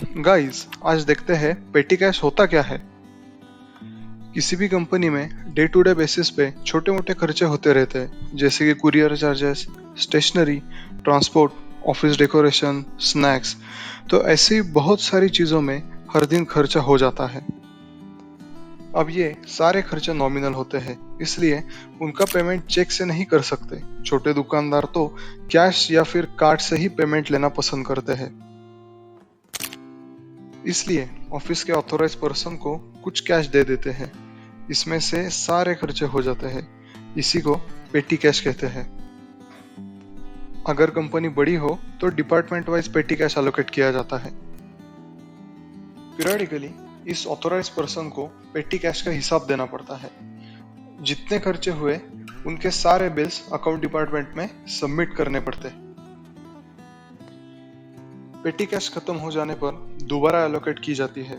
Guys, आज देखते हैं पेटी कैश होता क्या है। किसी भी कंपनी में डे टू डे बेसिस पे छोटे मोटे खर्चे होते रहते हैं, जैसे कि courier charges, stationery, transport, office decoration, snacks. तो ऐसी बहुत सारी चीज़ों में हर दिन खर्चा हो जाता है। अब ये सारे खर्चे नॉमिनल होते हैं, इसलिए उनका पेमेंट चेक से नहीं कर सकते। छोटे दुकानदार तो कैश या फिर कार्ड से ही पेमेंट लेना पसंद करते हैं। इसलिए ऑफिस के ऑथोराइज पर्सन को कुछ कैश दे देते हैं। इसमें से सारे खर्चे हो जाते हैं। इसी को पेटी कैश कहते हैं। अगर कंपनी बड़ी हो तो डिपार्टमेंट वाइज पेटी कैश एलोकेट किया जाता है। पीरियडिकली इस ऑथोराइज पर्सन को पेटी कैश का हिसाब देना पड़ता है। जितने खर्चे हुए उनके सारे बिल्स अकाउंट डिपार्टमेंट में सबमिट करने पड़ते हैं। पेटी कैश खत्म हो जाने पर दोबारा एलोकेट की जाती है।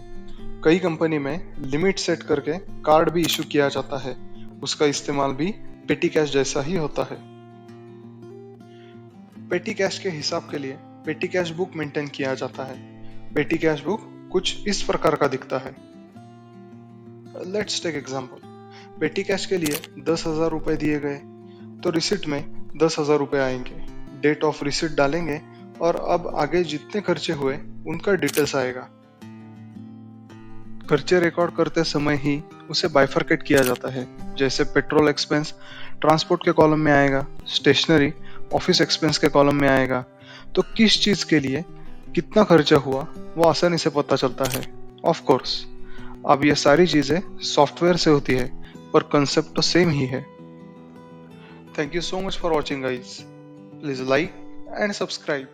कई कंपनी में लिमिट सेट करके कार्ड भी इशू किया जाता है। उसका इस्तेमाल भी पेटी कैश जैसा ही होता है। पेटी कैश के हिसाब के लिए पेटी कैश बुक मेंटेन किया जाता है। पेटी कैश बुक कुछ इस प्रकार का दिखता है। Let's take example. Petty cash के लिए 10,000 रुपए दिए गए, तो रिसिट में 10,000 रुपए आएंगे। डेट ऑफ रिसिट डालेंगे और अब आगे जितने खर्चे हुए उनका डिटेल्स आएगा। खर्चे रिकॉर्ड करते समय ही उसे बाइफरकेट किया जाता है। जैसे पेट्रोल एक्सपेंस ट्रांसपोर्ट के कॉलम में आएगा, स्टेशनरी ऑफिस एक्सपेंस के कॉलम में आएगा। तो किस चीज के लिए कितना खर्चा हुआ वो आसानी से पता चलता है। ऑफ कोर्स अब ये सारी चीजें सॉफ्टवेयर से होती है, पर कंसेप्ट तो सेम ही है। Thank you so much for watching guys. Please like and subscribe.